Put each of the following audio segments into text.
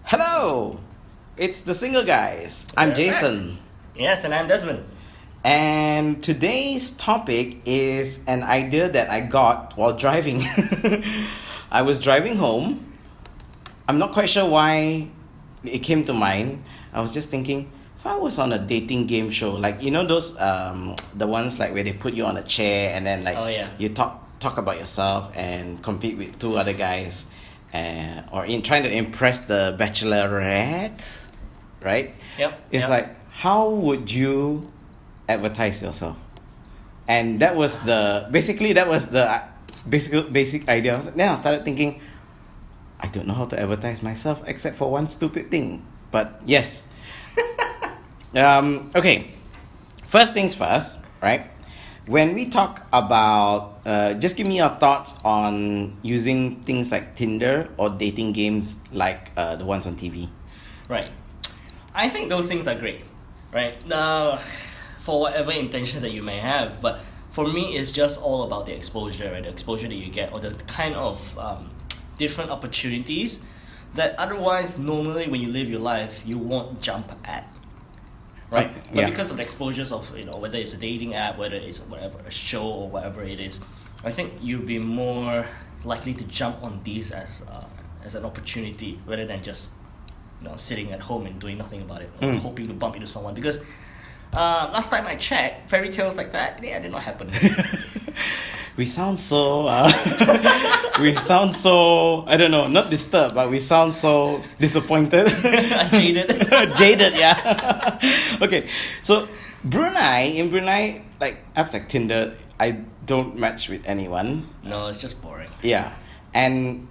Hello, it's the Single Guys. I'm Jason. Yes, and I'm Desmond. And today's topic is an idea that I got while driving. I was driving home. I'm not quite sure why it came to mind. I was just thinking, if I was on a dating game show, like those the ones like where they put you on a chair and then like Oh, yeah. you talk about yourself and compete with two other guys, or in trying to impress the bachelorette, right? Yep. It's like, how would you advertise yourself? And that was the basic idea. Then I started thinking, I don't know how to advertise myself except for one stupid thing. But yes. Okay. First things first, right? When we talk about, just give me your thoughts on using things like Tinder or dating games like the ones on TV. Right. I think those things are great, right? For whatever intentions that you may have, but for me, it's just all about the exposure, right? The exposure that you get, or the kind of different opportunities that otherwise, normally, when you live your life, you won't jump at. Right, but yeah. because of the exposures of whether it's a dating app, whether it's whatever a show or whatever it is, I think you'll be more likely to jump on these as an opportunity rather than just sitting at home and doing nothing about it, or hoping to bump into someone. Because last time I checked, fairy tales like that, did not happen. We sound so I don't know, not disturbed, but we sound so disappointed. Jaded, yeah. Okay, so in Brunei, like apps like Tinder, I don't match with anyone. No, it's just boring. Yeah, and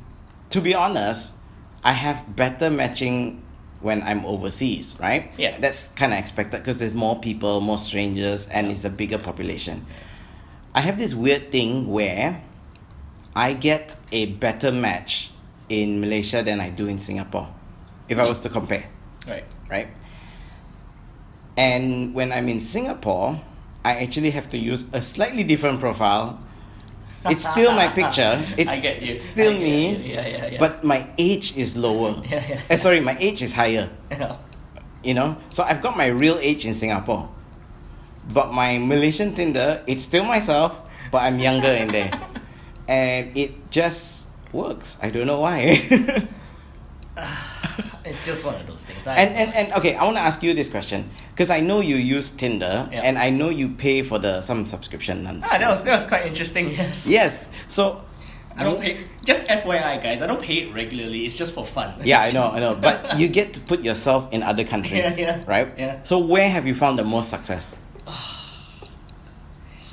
to be honest, I have better matching when I'm overseas, right? Yeah. That's kind of expected because there's more people, more strangers, and it's a bigger population. I have this weird thing where I get a better match in Malaysia than I do in Singapore, if I was to compare, right? And when I'm in Singapore, I actually have to use a slightly different profile. It's still my picture. I get you. It's still I get me. you. Yeah. But my age is lower. Sorry, my age is higher. Yeah. So I've got my real age in Singapore. But my Malaysian Tinder, it's still myself, but I'm younger in there. And it just works. I don't know why. It's just one of those things. And okay, I want to ask you this question. Because I know you use Tinder, and I know you pay for some subscription. That was quite interesting, yes. Yes, so... I don't pay, just FYI guys, I don't pay it regularly, it's just for fun. Yeah, I know. But you get to put yourself in other countries, right? Yeah. So where have you found the most success?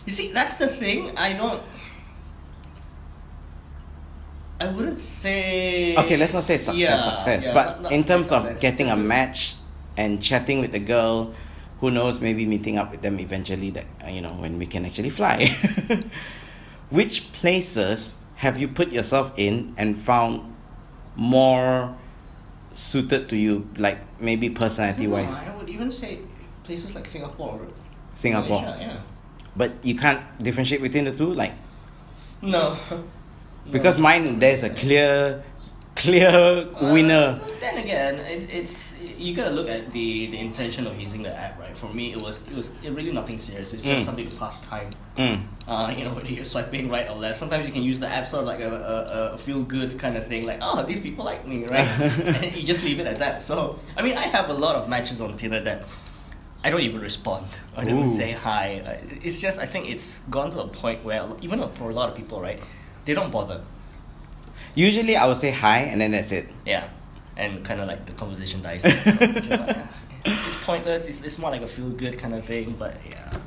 You see, that's the thing, I wouldn't say... Okay, let's not say success. But not in terms of success. getting a match and chatting with the girl, who knows, maybe meeting up with them eventually, that when we can actually fly. Which places have you put yourself in and found more suited to you, like maybe personality-wise? I would even say places like Singapore. Singapore. Malaysia, yeah. But you can't differentiate between the two, like... No. Because mine, there's a clear winner. Then again, it's you gotta look at the intention of using the app, right? For me, it was really nothing serious. It's just something to pass time. Whether you're swiping right or left. Sometimes you can use the app sort of like a feel good kind of thing, like, oh, these people like me, right? And you just leave it at that. So I mean, I have a lot of matches on Tinder that I don't even respond. I don't even say hi. It's just, I think it's gone to a point where even for a lot of people, right, they don't bother. Usually I would say hi and then that's it. Yeah, and kind of like the conversation dies. So, just like, it's pointless. It's more like a feel good kind of thing. But yeah.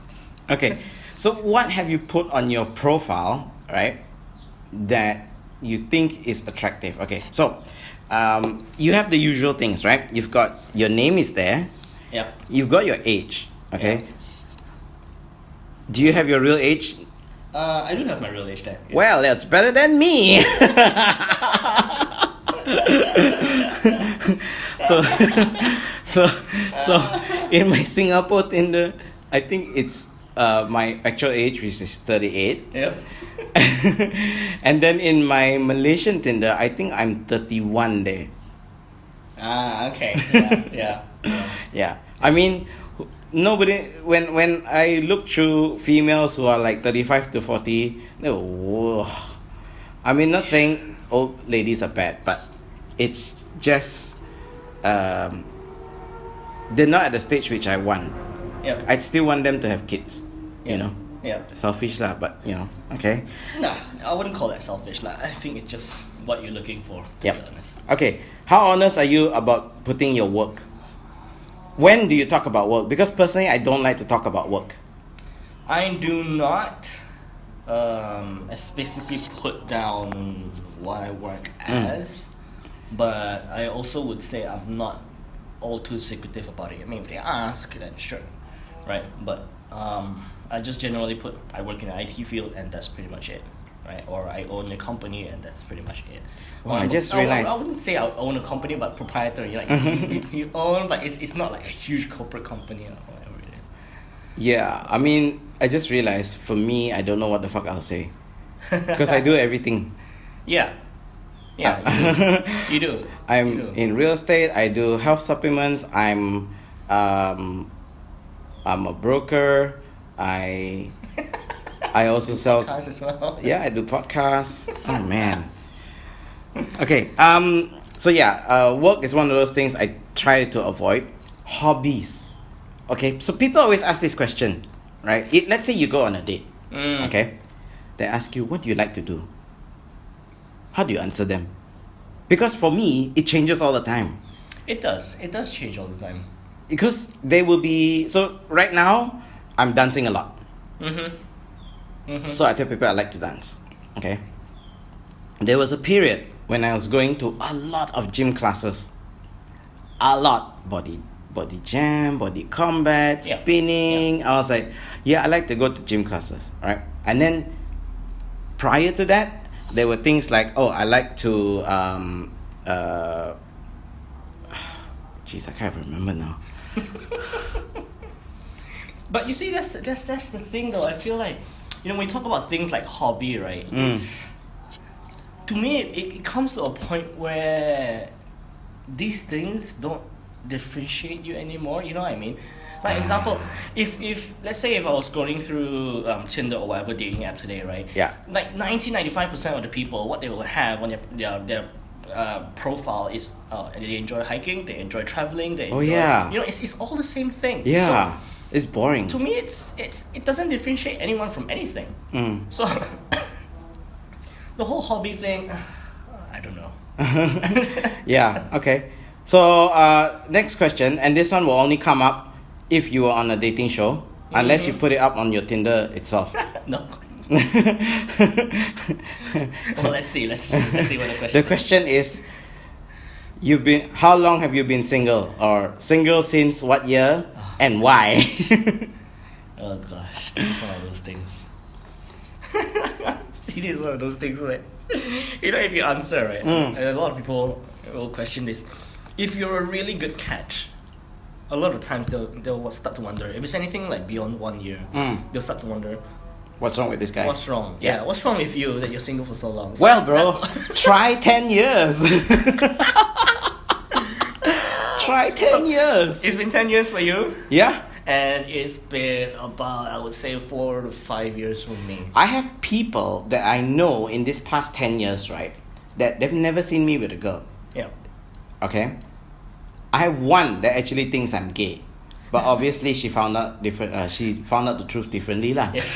Okay, so what have you put on your profile, right, that you think is attractive? Okay, so you have the usual things, right? You've got your name is there. Yeah. You've got your age. Okay. Yeah. Do you have your real age? I do have my real age there. Yeah. Well, that's better than me. so in my Singapore Tinder, I think it's my actual age, which is 38. Yep. And then in my Malaysian Tinder, I think I'm 31 there. Ah, okay. Yeah, yeah, yeah. Yeah, I mean, nobody. When I look through females who are like 35 to 40, no, whoa. I mean, not saying old ladies are bad, but it's just um, they're not at the stage which I want. Yep. I'd still want them to have kids. You Yeah. know, Yeah. selfish lah, but okay. Nah, I wouldn't call that selfish. Like, I think it's just what you're looking for, to Yep. be honest. Okay, how honest are you about putting your work? When do you talk about work? Because personally, I don't like to talk about work. I do not specifically put down what I work as, but I also would say I'm not all too secretive about it. I mean, if they ask, then sure, right? But I just generally put I work in the IT field, and that's pretty much it, right? Or I own a company, and that's pretty much it. Wow, I just realized. I wouldn't say I own a company, but proprietary. Like you own, but it's not like a huge corporate company or whatever it is. Yeah, I mean, I just realized for me, I don't know what the fuck I'll say. Because I do everything. Yeah. Yeah, you do. You do. I'm You do. in real estate, I do health supplements, I'm a broker, I also sell. Podcasts as well. Yeah, I do podcasts. Oh man. Okay. So yeah, work is one of those things I try to avoid. Hobbies. Okay. So people always ask this question, right? Let's say you go on a date. Mm. Okay. They ask you, what do you like to do? How do you answer them? Because for me, it changes all the time. It does. It does change all the time. Because they will be. So right now, I'm dancing a lot. Mm-hmm. Mm-hmm. So I tell people I like to dance. Okay. There was a period when I was going to a lot of gym classes. A lot. Body jam, body combat, Yeah. spinning. I was like, yeah, I like to go to gym classes, right? And then prior to that, there were things like, oh, I like to jeez, I can't remember now. But you see, that's the thing though. I feel like, when you talk about things like hobby, right? It's, to me, it comes to a point where these things don't differentiate you anymore. You know what I mean? Like example, if let's say if I was scrolling through Tinder or whatever dating app today, right? Yeah. Like 95% of the people, what they will have on their profile is they enjoy hiking, they enjoy traveling, they Oh, enjoy, yeah. it's all the same thing. Yeah. It's boring. So to me, it doesn't differentiate anyone from anything. So the whole hobby thing, I don't know. Yeah, okay. So next question, and this one will only come up if you are on a dating show, unless you put it up on your Tinder itself. No. Well, let's see what the question. The question is, how long have you been single, or single since what year, and why? Oh gosh, this is one of those things. See, this is one of those things where, if you answer, right, and a lot of people will question this. If you're a really good catch, a lot of times they'll start to wonder, if it's anything like beyond 1 year, they'll start to wonder, What's wrong with this guy? what's wrong? Yeah. Yeah, what's wrong with you that you're single for so long? So Well, that's- bro, try 10 years. Try 10 years. It's been 10 years for you, Yeah. and it's been about, I would say, 4 to 5 years for me. I have people that I know in this past 10 years, right, that they've never seen me with a girl. Yeah. Okay? I have one that actually thinks I'm gay. But obviously she found out different. She found out the truth differently lah. Yes.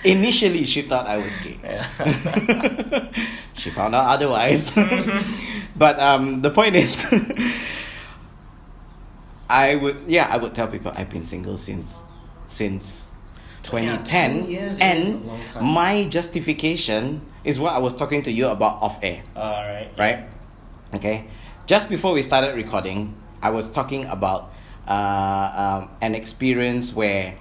Initially she thought I was gay. Yeah. She found out otherwise. But the point is, I would tell people I've been single since 2010, 10 years is a and long time. my justification is what I was talking to you about off air. Alright. Right? Okay. Just before we started recording, I was talking about an experience where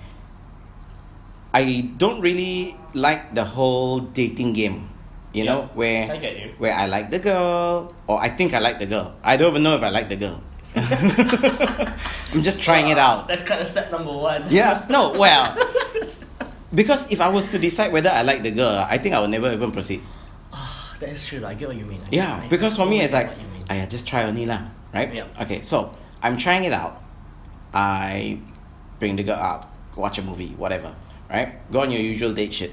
I don't really like the whole dating game. You know, where I get you. where I like the girl, or I think I like the girl. I don't even know if I like the girl. I'm just trying it out. That's kind of step number 1. Yeah. No. Well, because if I was to decide whether I like the girl, I think I would never even proceed. That is true. I get what you mean. Yeah, because for me it's like, what you mean. I just try only lah, right? Yeah. Okay, so I'm trying it out. I bring the girl out, watch a movie, whatever, right? Go on your usual date shit.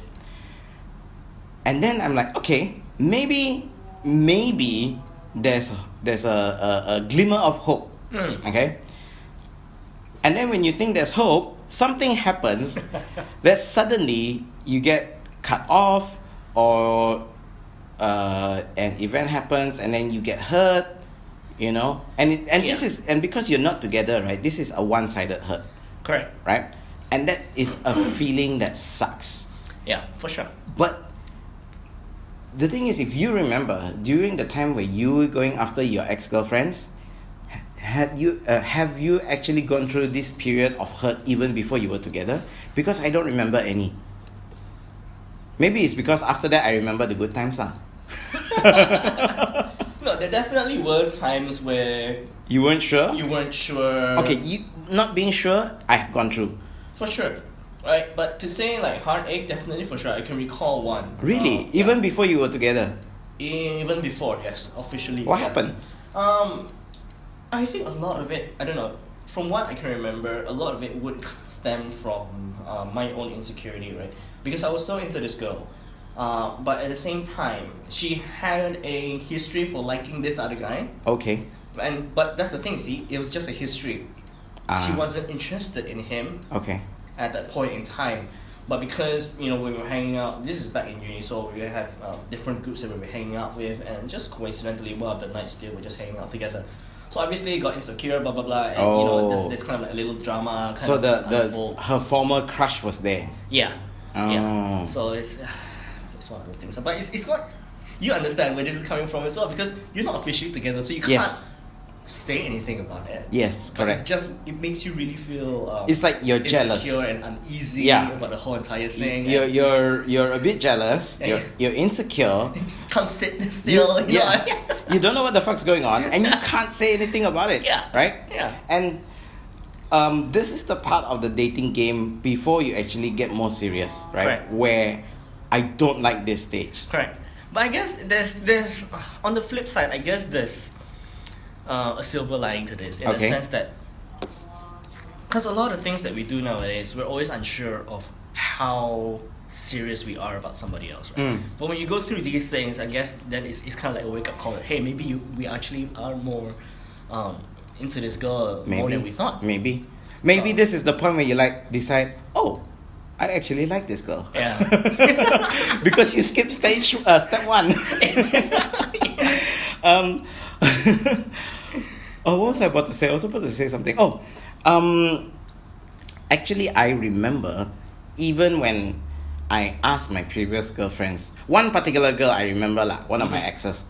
And then I'm like, okay, maybe there's a glimmer of hope. Okay? And then when you think there's hope, something happens that suddenly you get cut off, or an event happens and then you get hurt, you know, this is, and because you're not together, right, this is a one-sided hurt. Correct. Right? And that is a feeling that sucks. Yeah, for sure. But the thing is, if you remember, during the time where you were going after your ex-girlfriends, have you actually gone through this period of hurt even before you were together? Because I don't remember any. Maybe it's because after that I remember the good times lah. No, there definitely were times where You weren't sure? you weren't sure. Okay, you not being sure, I have gone through. For sure. Right, but to say like heartache, definitely for sure. I can recall one. Really? Yeah. Even before you were together? Even before, yes, officially. What yeah. happened? I think a lot of it, I don't know, from what I can remember, a lot of it would stem from my own insecurity, right? Because I was so into this girl. But at the same time, she had a history for liking this other guy. Okay. But that's the thing, see, it was just a history. She Ah. wasn't interested in him Okay. at that point in time. But because, you know, we were hanging out, this is back in uni, so we have different groups that we were hanging out with, and just coincidentally, one of the nights still, we're just hanging out together. So obviously got insecure, blah blah blah, and you know, it's kind of like a little drama. So unfold. her former crush was there. Yeah. Oh. Yeah. So it's one of those things. But it's not, you understand where this is coming from as well, because you're not officially together, so you can't say anything about it. Yes, But correct. it's just, it makes you really feel It's like you're jealous. insecure and uneasy Yeah. about the whole entire thing. You're a bit jealous. Yeah. You're insecure. Can't sit still. You Yeah. know? You don't know what the fuck's going on, and you can't say anything about it. Yeah. Right. Yeah. And this is the part of the dating game before you actually get more serious, right? Correct. Where I don't like this stage. Correct. But I guess there's on the flip side, I guess there's a silver lining to this, in the Okay. sense that, because a lot of things that we do nowadays, we're always unsure of how serious we are about somebody else, right? But when you go through these things, I guess then it's kind of like a wake up call. Hey, maybe we actually are more into this girl more than we thought. Maybe this is the point where you like decide, oh, I actually like this girl. Yeah. Because you skipped step one. Oh, what was I about to say? I was about to say something. Oh, actually, I remember even when I asked my previous girlfriends, one particular girl I remember lah, one of my exes,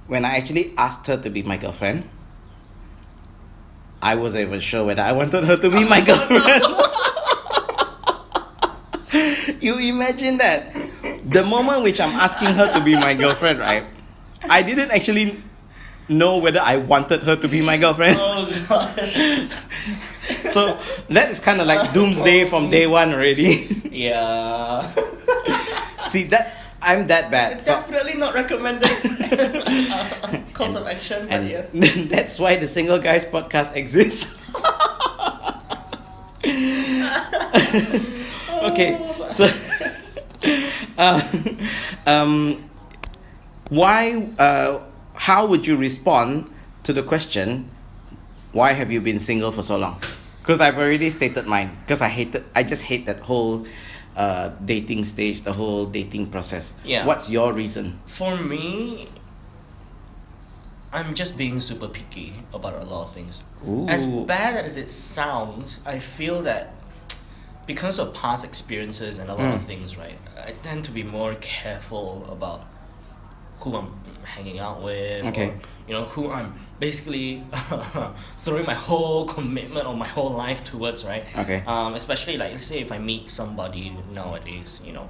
when I actually asked her to be my girlfriend, I wasn't even sure whether I wanted her to be my girlfriend. You imagine that. The moment which I'm asking her to be my girlfriend, right? I didn't actually know whether I wanted her to be my girlfriend. Oh gosh. So that is kind of like doomsday from day one already. Yeah. See, that I'm that bad. So, Definitely not recommended course of action, but and yes. that's why the Single Guys podcast exists. Okay, so how would you respond to the question, why have you been single for so long? Because I've already stated mine. Because I just hate that whole dating stage, the whole dating process. Yeah. What's your reason? For me, I'm just being super picky about a lot of things. Ooh. As bad as it sounds, I feel that because of past experiences and a lot of things, right, I tend to be more careful about who I'm hanging out with, Okay. or, you know, who I'm basically throwing my whole commitment or my whole life towards, right? Okay. Especially like, let's say if I meet somebody nowadays, you know,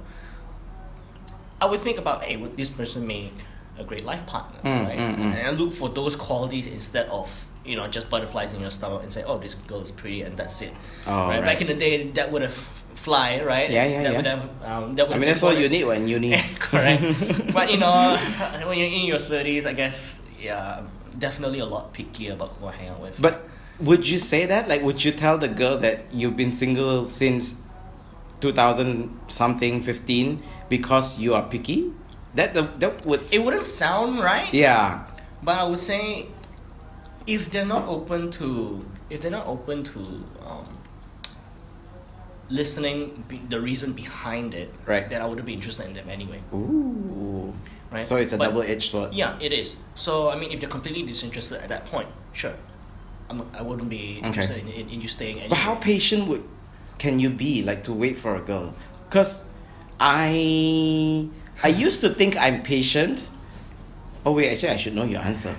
I would think about, hey, would this person make a great life partner, right? And I look for those qualities instead of, just butterflies in your stomach and say, oh, this girl is pretty and that's it. Oh, right? right. Back in the day, that would have fly, right? Yeah. That would I mean, that's what you need when you need. Correct. But you know, when you're in your 30s, I guess, yeah, definitely a lot picky about who I hang out with. But would you say that? Like, would you tell the girl that you've been single since 2000 something 15 because you are picky? That would. It wouldn't sound right. Yeah. But I would say, if they're not open to listening the reason behind it, right, then I wouldn't be interested in them anyway. Ooh. Right. So it's a double-edged sword. Yeah, it is. So I mean, if they're completely disinterested at that point, sure, I wouldn't be interested in you staying anyway. But how patient can you be, like, to wait for a girl? Because I used to think I'm patient. Oh wait, actually I should know your answer.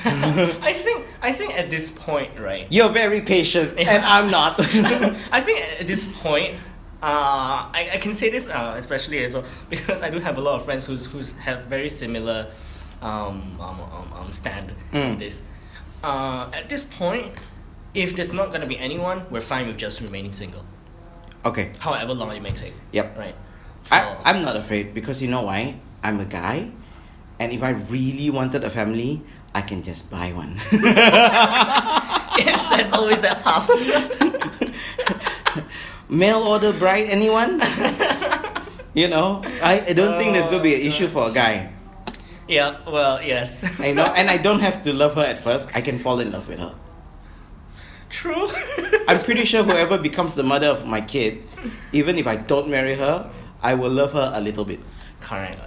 I think at this point, right? You're very patient, and I'm not. I think at this point, I can say this especially as well because I do have a lot of friends who's have very similar stand in this. At this point, if there's not gonna be anyone, we're fine with just remaining single. Okay. However long it may take. Yep. Right. So, I'm not afraid because you know why? I'm a guy, and if I really wanted a family, I can just buy one. Yes, there's always that path. Mail order bride, anyone? You know, I don't think there's gonna be an issue for a guy. Yeah, well, yes. I know, and I don't have to love her at first. I can fall in love with her. True. I'm pretty sure whoever becomes the mother of my kid, even if I don't marry her, I will love her a little bit. Correct.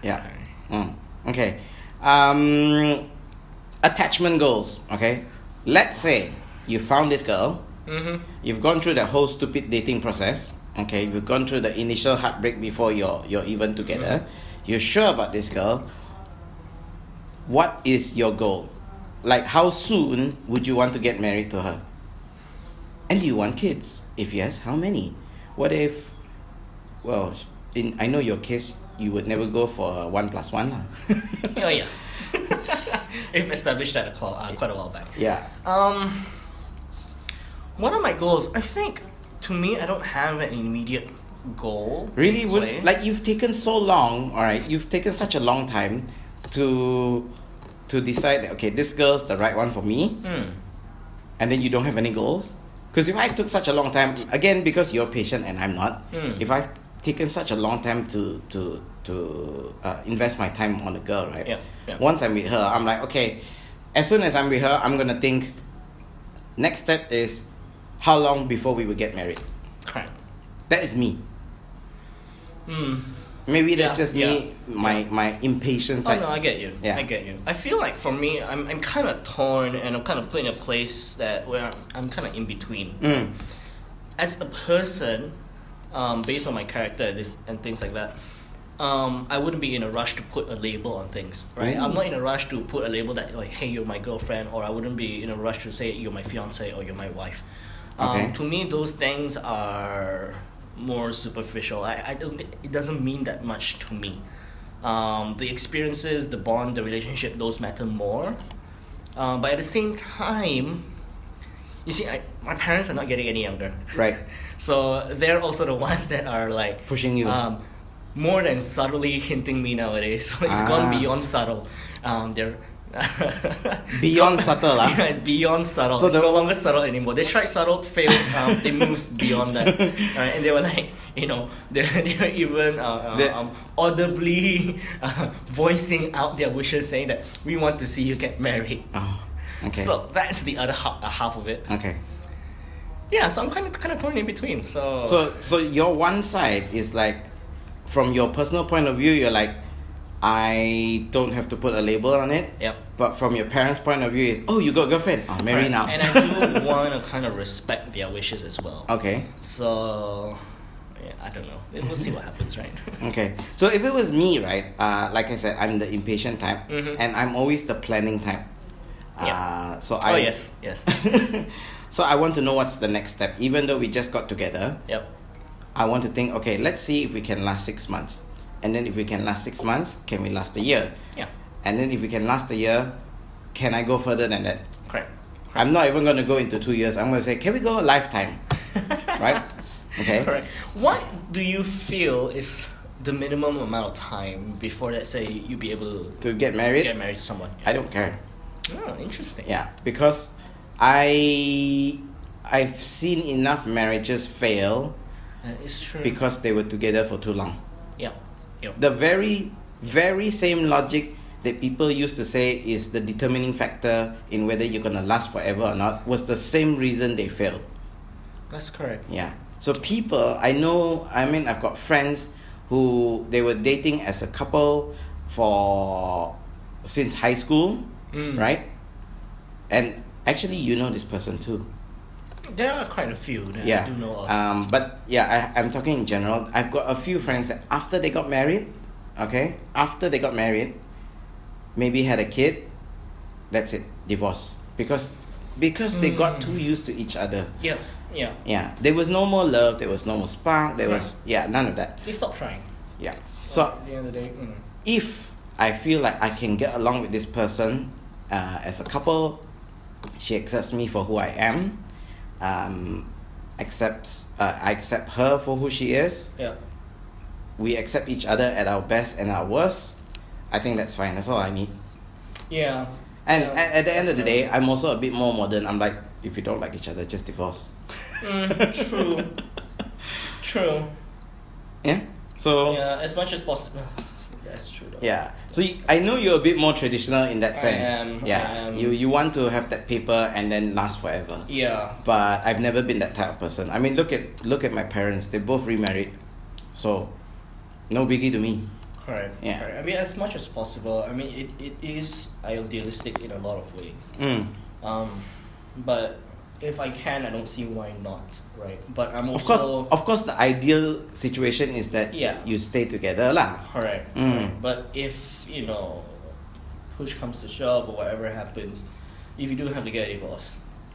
Yeah. Correct. Okay. Attachment goals. Okay. Let's say you found this girl. Mm-hmm. You've gone through the whole stupid dating process. Okay. You've gone through the initial heartbreak before you're even together. Mm-hmm. You're sure about this girl. What is your goal? Like, how soon would you want to get married to her? And do you want kids? If yes, how many? What if, well, I know your case, you would never go for 1+1 lah. Oh yeah. We've established that quite a while back. Yeah. What are my goals? I think, to me, I don't have an immediate goal. Really? Like, you've taken so long, alright, you've taken such a long time to decide that, okay, this girl's the right one for me, and then you don't have any goals? Because if I took such a long time, again, because you're patient and I'm not, if I've taken such a long time to invest my time on a girl, right? Yeah. Once I'm with her, I'm like, okay, as soon as I'm with her, I'm gonna think, next step is, how long before we will get married? Correct. That is me. Maybe that's just me, my impatient side. Oh no, I get you. Yeah. I get you. I feel like for me, I'm kind of torn, and I'm kind of put in a place where I'm kind of in between. As a person, based on my character and things like that, I wouldn't be in a rush to put a label on things, right? Ooh. I'm not in a rush to put a label that, like, hey, you're my girlfriend, or I wouldn't be in a rush to say you're my fiance or you're my wife. Okay. To me, those things are more superficial. I don't. It doesn't mean that much to me. The experiences, the bond, the relationship, those matter more. But at the same time, you see, my parents are not getting any younger. Right. So they're also the ones that are like Pushing you. More than subtly hinting me nowadays. So it's gone beyond subtle. They're Beyond subtle, lah. Yeah, it's beyond subtle. So it's no longer subtle anymore. They tried subtle, failed. They moved beyond that, right? And they were like, they were even audibly voicing out their wishes, saying that we want to see you get married. Oh, okay. So that's the other half of it. Okay. Yeah, so I'm kind of torn in between. So your one side is like, from your personal point of view, you're like, I don't have to put a label on it. Yep. But from your parents' point of view, is, oh, you got a girlfriend. Oh, marry now. And I do want to kind of respect their wishes as well. Okay. So, yeah, I don't know. We'll see what happens, right? Okay. So if it was me, right, like I said, I'm the impatient type, and I'm always the planning type. Yeah. Yes. So I want to know what's the next step. Even though we just got together, Yep. I want to think, okay, let's see if we can last 6 months. And then if we can last 6 months, can we last a year? Yeah. And then if we can last a year, can I go further than that? Correct. I'm not even going to go into 2 years. I'm going to say, can we go a lifetime? Right? Okay. Correct. What do you feel is the minimum amount of time before, let's say, you be able To get married, get married to someone? I don't care. Oh, interesting. Yeah, because I've seen enough marriages fail That is true. because they were together for too long. Yeah. Yep. The very, very same logic that people used to say is the determining factor in whether you're gonna last forever or not was the same reason they failed. That's correct. Yeah. So people, I've got friends who they were dating as a couple since high school, right? And actually, you know this person too. There are quite a few that Yeah. I do know of. But yeah, I'm talking in general. I've got a few friends that after they got married, maybe had a kid, that's it, divorce. Because they got too used to each other. Yeah. Yeah. Yeah. There was no more love, there was no more spark, none of that. They stop trying. Yeah. So At the end of the day. if I feel like I can get along with this person as a couple, she accepts me for who I am, I accept her for who she is, Yeah. we accept each other at our best and our worst, I think that's fine. That's all I need. Yeah. And Yeah, at the end of the day, I'm also a bit more modern. I'm like, if you don't like each other, just divorce. True. True. Yeah. So Yeah, as much as possible. That's true though. yeah. So I know you're a bit more traditional in that sense. I am. You want to have that paper and then last forever. Yeah. But I've never been that type of person. I mean, look at my parents. They both remarried, so no biggie to me. Correct. Yeah. Correct. I mean, as much as possible. I mean, it is idealistic in a lot of ways. But if I can, I don't see why not. Right. But I'm also Of course, the ideal situation is that Yeah. you stay together, lah. correct. Mm. Correct. But if push comes to shove or whatever happens, if you do have to get a divorce,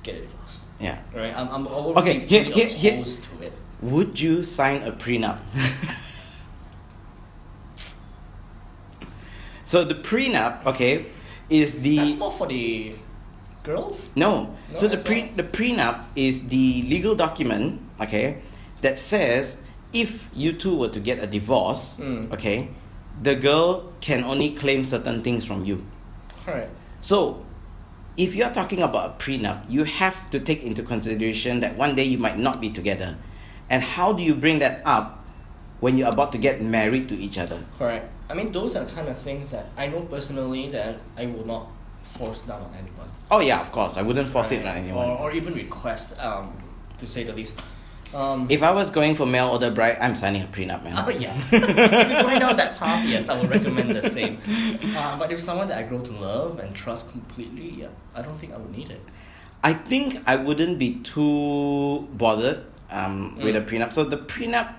get a divorce. Yeah. Right. I'm Okay, already here- opposed to it. Would you sign a prenup? So the prenup, okay, is That's the more for the girls. no. So as well? the prenup is the legal document, okay, that says if you two were to get a divorce, okay, the girl can only claim certain things from you. Correct. So, if you're talking about a prenup, you have to take into consideration that one day you might not be together. And how do you bring that up when you're about to get married to each other? Correct. I mean, those are kind of things that I know personally that I will not force down on anyone. Oh yeah, of course. I wouldn't force it on anyone. Or even request, to say the least. If I was going for male order bride, I'm signing a prenup, man. Oh yeah. If you're going down that path, yes, I would recommend the same. But if someone that I grow to love and trust completely, yeah, I don't think I would need it. I think I wouldn't be too bothered with a prenup. So the prenup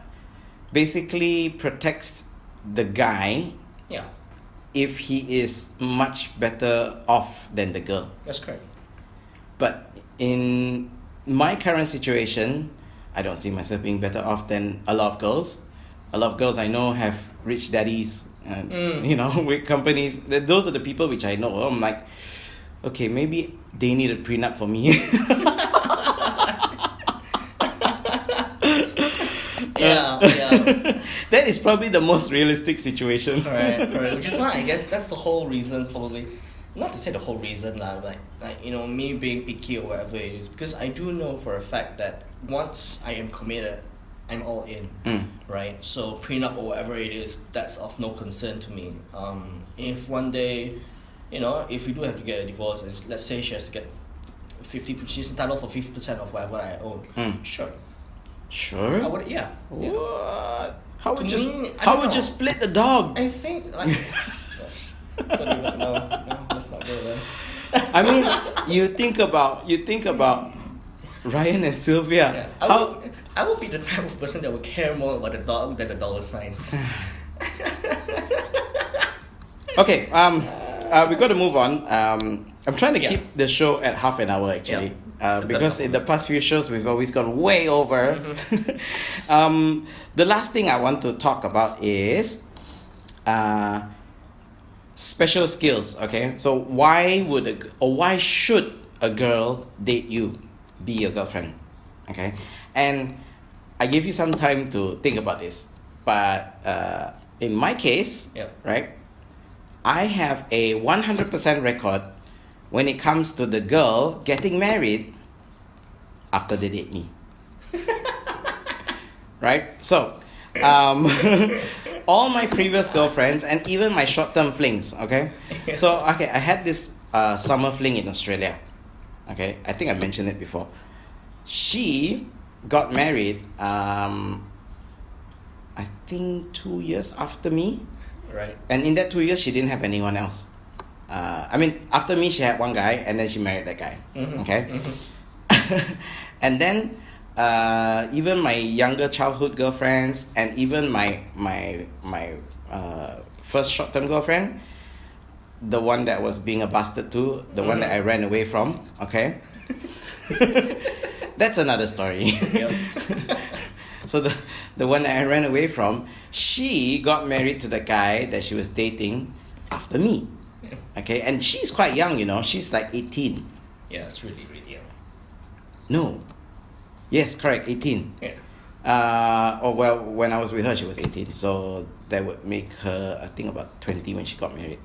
basically protects the guy Yeah, if he is much better off than the girl. that's correct. But in my current situation, I don't see myself being better off than a lot of girls. A lot of girls I know have rich daddies, with companies. Those are the people which I know. I'm like, okay, maybe they need a prenup for me. Yeah. That is probably the most realistic situation. Correct. Which is why I guess that's the whole reason, probably. Not to say the whole reason, like me being picky or whatever it is, because I do know for a fact that once I am committed, I'm all in, right? So prenup or whatever it is, that's of no concern to me. If one day, if we do have to get a divorce, and let's say she has to get 50%, she's entitled for 50% of whatever I own. Sure. Sure. I would, yeah. What? How To would me, I how don't would you know. split the dog? I think like. Don't even know. No, let's not go there. I mean, you think about Ryan and Sylvia. Yeah. How I would be the type of person that would care more about the dog than the dollar signs. Okay, we got to move on. I'm trying to Yeah. keep the show at half an hour actually, So because that's in the past few shows we've always gone way over. The last thing I want to talk about is special skills. Okay, so why should a girl date you, be your girlfriend? Okay, and I give you some time to think about this, but in my case, Yep. right, I have a 100% record when it comes to the girl getting married after they date me. Right? So, all my previous girlfriends and even my short-term flings, okay? So, okay, I had this summer fling in Australia. Okay, I think I mentioned it before. She got married, I think 2 years after me. Right. And in that 2 years, she didn't have anyone else. I mean, after me, she had one guy, and then she married that guy. Mm-hmm. Okay? Mm-hmm. And then, even my younger childhood girlfriends, and even my first short-term girlfriend, the one that was being a bastard to, the one that I ran away from, okay? That's another story. Yep. So the one that I ran away from, she got married to the guy that she was dating after me. Okay, and she's quite young, you know. She's like 18. Yeah, it's really, really young. No. Yes, correct, 18. Yeah. Or well, when I was with her, she was 18. So that would make her, I think, about 20 when she got married.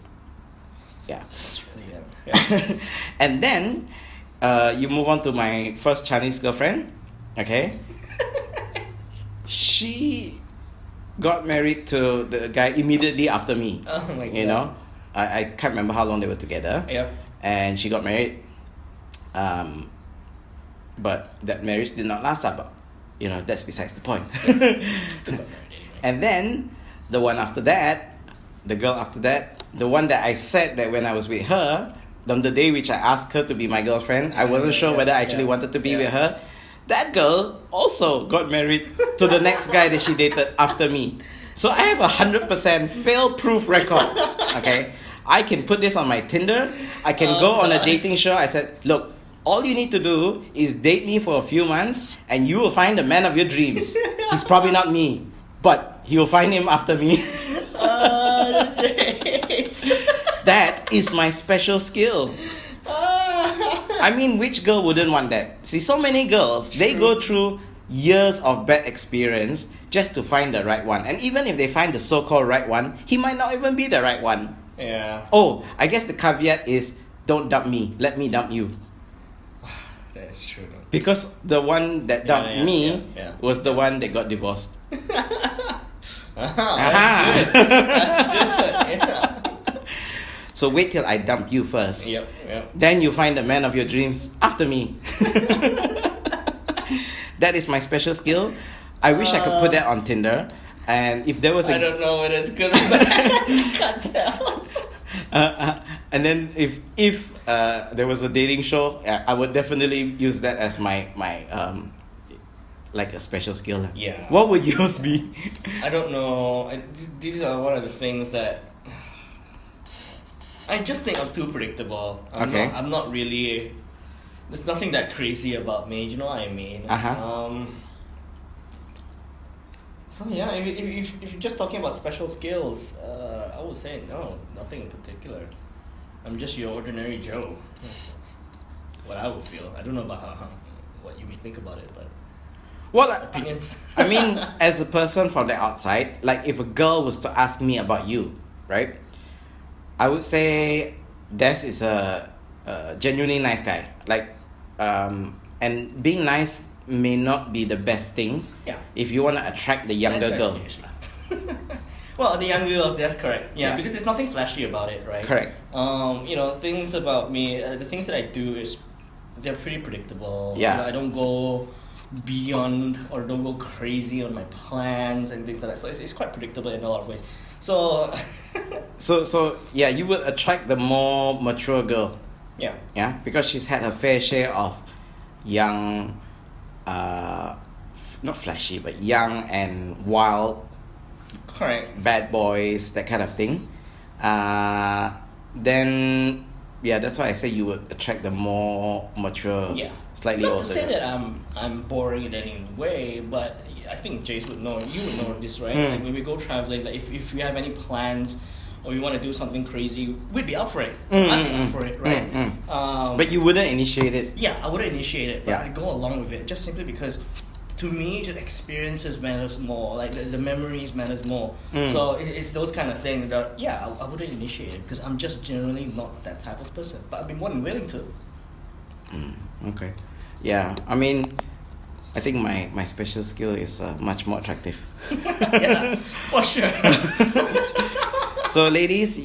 Yeah. That's really young. Yeah. And then, you move on to my first Chinese girlfriend. Okay. She got married to the guy immediately after me. Oh my god. You know, I can't remember how long they were together. Yep. And she got married. But that marriage did not last. But you know, that's besides the point. Got married anyway. And then the one after that, the girl after that, the one that I said that when I was with her, on the day which I asked her to be my girlfriend, I wasn't sure whether I actually wanted to be with her. That girl also got married to the next guy that she dated after me. So I have 100% fail-proof record. Okay, I can put this on my Tinder. I can go on a dating show. I said, look, all you need to do is date me for a few months, and you will find the man of your dreams. He's probably not me, but he will find him after me. That is my special skill. I mean, which girl wouldn't want that? See, so many girls, they go through years of bad experience just to find the right one. And even if they find the so-called right one, he might not even be the right one. Yeah. Oh, I guess the caveat is, don't dump me. Let me dump you. That's true. Because the one that dumped me yeah. was the one that got divorced. That's good. That's good. Yeah. So wait till I dump you first. Yep. Then you find the man of your dreams after me. That is my special skill. I wish I could put that on Tinder. And if there was a... I don't know whether it's good or bad. I can't tell. And then if there was a dating show, I would definitely use that as my like a special skill. Yeah. What would yours be? I don't know. These are one of the things that I just think I'm too predictable. I'm not really. There's nothing that crazy about me. You know what I mean? So yeah, if you're just talking about special skills, I would say no, nothing in particular. I'm just your ordinary Joe. That's what I would feel. I don't know about what you may think about it, but opinions. I mean, as a person from the outside, like if a girl was to ask me about you, right? I would say Des is a genuinely nice guy. Like, and being nice may not be the best thing. Yeah. If you want to attract the younger girl. Well, the younger girls, that's correct. Yeah, Yeah. because there's nothing flashy about it, right? Correct. Things about me, the things that I do is they're pretty predictable. Yeah. I don't go beyond or don't go crazy on my plans and things like that. So it's quite predictable in a lot of ways. So So yeah, you would attract the more mature girl. yeah. Yeah, because she's had her fair share of young, not flashy, but young and wild, Correct. bad boys, that kind of thing. Then yeah, that's why I say you would attract the more mature, Yeah. slightly Not older. to say girl. that I'm boring in any way, but I think Jace would know, you would know this, right? Like when we go traveling, like if we have any plans or we want to do something crazy, we'd be up for it. I'd be up for it, right? But you wouldn't initiate it. Yeah, I wouldn't initiate it, but Yeah. I'd go along with it just simply because to me, the experiences matters more. Like the memories matters more. So it's those kind of things that I wouldn't initiate it because I'm just generally not that type of person. But I'd be more than willing to. Okay. Yeah, I mean, I think my special skill is much more attractive. Yeah, for sure. So ladies,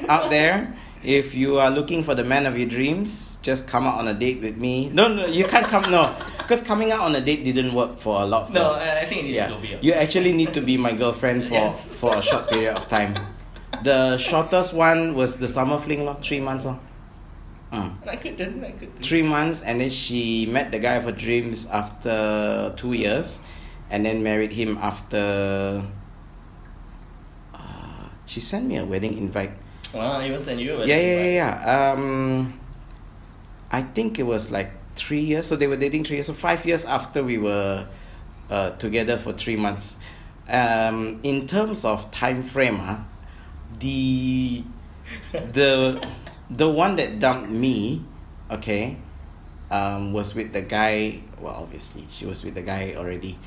out there, if you are looking for the man of your dreams, just come out on a date with me. No, you can't come. No, because coming out on a date didn't work for a lot of No, girls. I think it needs to go beyond. You actually need to be my girlfriend for a short period of time. The shortest one was the summer fling, 3 months. I could do. 3 months, and then she met the guy of her dreams after 2 years, and then married him after. She sent me a wedding invite. Wow, even send you a wedding invite. Yeah. I think it was like 3 years. So they were dating 3 years. So 5 years after we were together for 3 months. In terms of time frame, the one that dumped me, okay, was with the guy. Well, obviously she was with the guy already,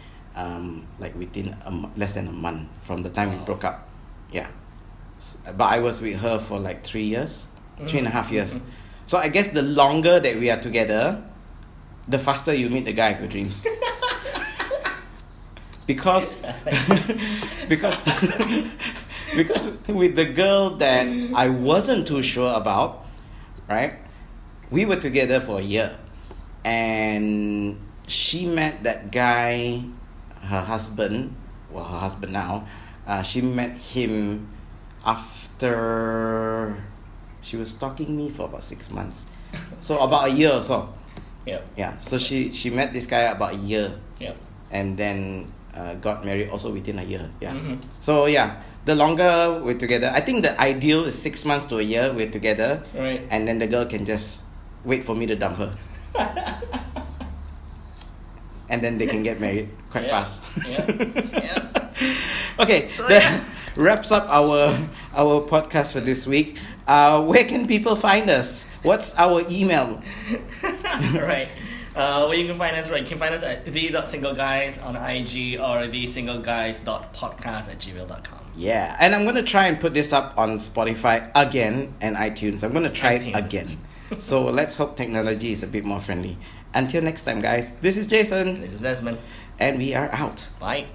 like within less than a month from the time we broke up. Yeah, but I was with her for like 3 years, 3.5 years. So I guess the longer that we are together, the faster you meet the guy of your dreams. because with the girl that I wasn't too sure about, right? We were together for a year, and she met that guy, her husband now. She met him after she was stalking me for about 6 months, so about a year or so. Yeah. So she met this guy about a year. And then got married also within a year. Yeah. So yeah, the longer we're together, I think the ideal is 6 months to a year we're together. Right. And then the girl can just wait for me to dump her. And then they can get married quite fast. Yeah. Okay, So, that wraps up our podcast for this week. Where can people find us? What's our email? Right. Where you can find us, right? You can find us at the.singleguys on IG or thesingleguys.podcast@gmail.com. Yeah, and I'm going to try and put this up on Spotify again and iTunes. I'm going to try it again. So let's hope technology is a bit more friendly. Until next time, guys, this is Jason. This is Desmond. And we are out. Bye.